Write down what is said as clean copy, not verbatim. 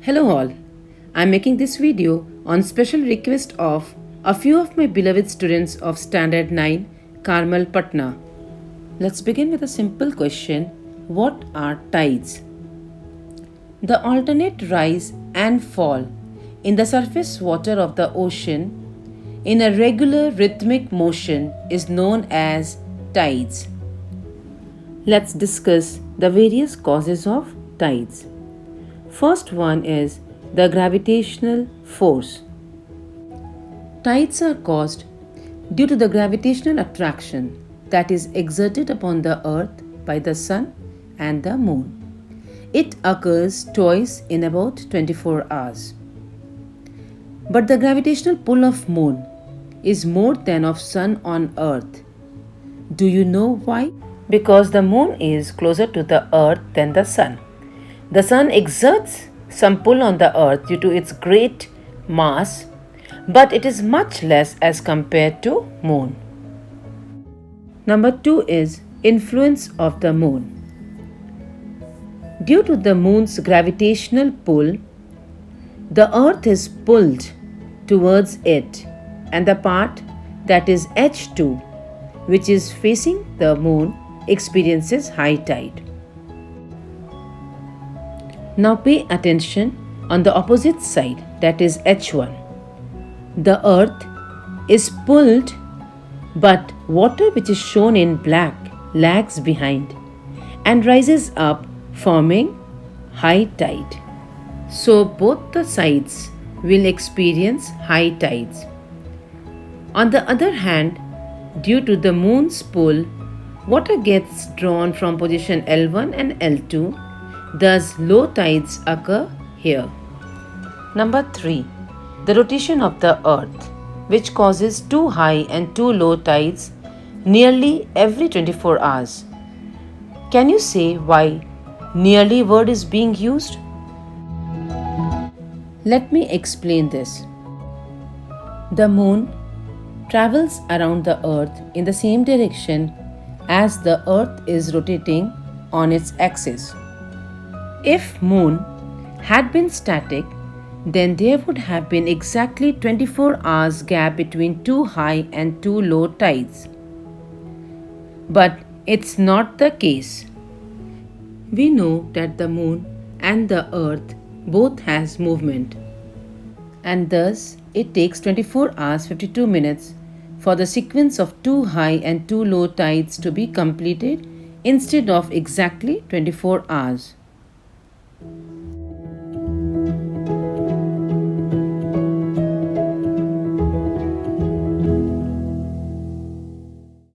Hello all. I'm making this video on special request of a few of my beloved students of Standard 9, Carmel, Patna. Let's begin with a simple question. What are tides? The alternate rise and fall in the surface water of the ocean in a regular rhythmic motion is known as tides. Let's discuss the various causes of tides. First one is the gravitational force. Tides are caused due to the gravitational attraction that is exerted upon the earth by the sun and the moon. It occurs twice in about 24 hours. But the gravitational pull of moon is more than of sun on earth. Do you know why? Because the moon is closer to the earth than the sun. The sun exerts some pull on the earth due to its great mass, but it is much less as compared to moon. Number 2 is influence of the moon. Due to the moon's gravitational pull, the earth is pulled towards it, and the part that is H2, which is facing the moon, experiences high tide. Now pay attention on the opposite side, that is H1. The earth is pulled, but water which is shown in black lags behind and rises up, forming high tide. So both the sides will experience high tides. On the other hand, due to the moon's pull, water gets drawn from position L1 and L2. Thus, low tides occur here. Number 3. The rotation of the earth, which causes too high and too low tides nearly every 24 hours. Can you say why nearly word is being used? Let me explain this. The moon travels around the earth in the same direction as the earth is rotating on its axis. If moon had been static, then there would have been exactly 24 hours gap between too high and too low tides. But it's not the case. We know that the moon and the earth both has movement, and thus it takes 24 hours 52 minutes for the sequence of too high and too low tides to be completed instead of exactly 24 hours.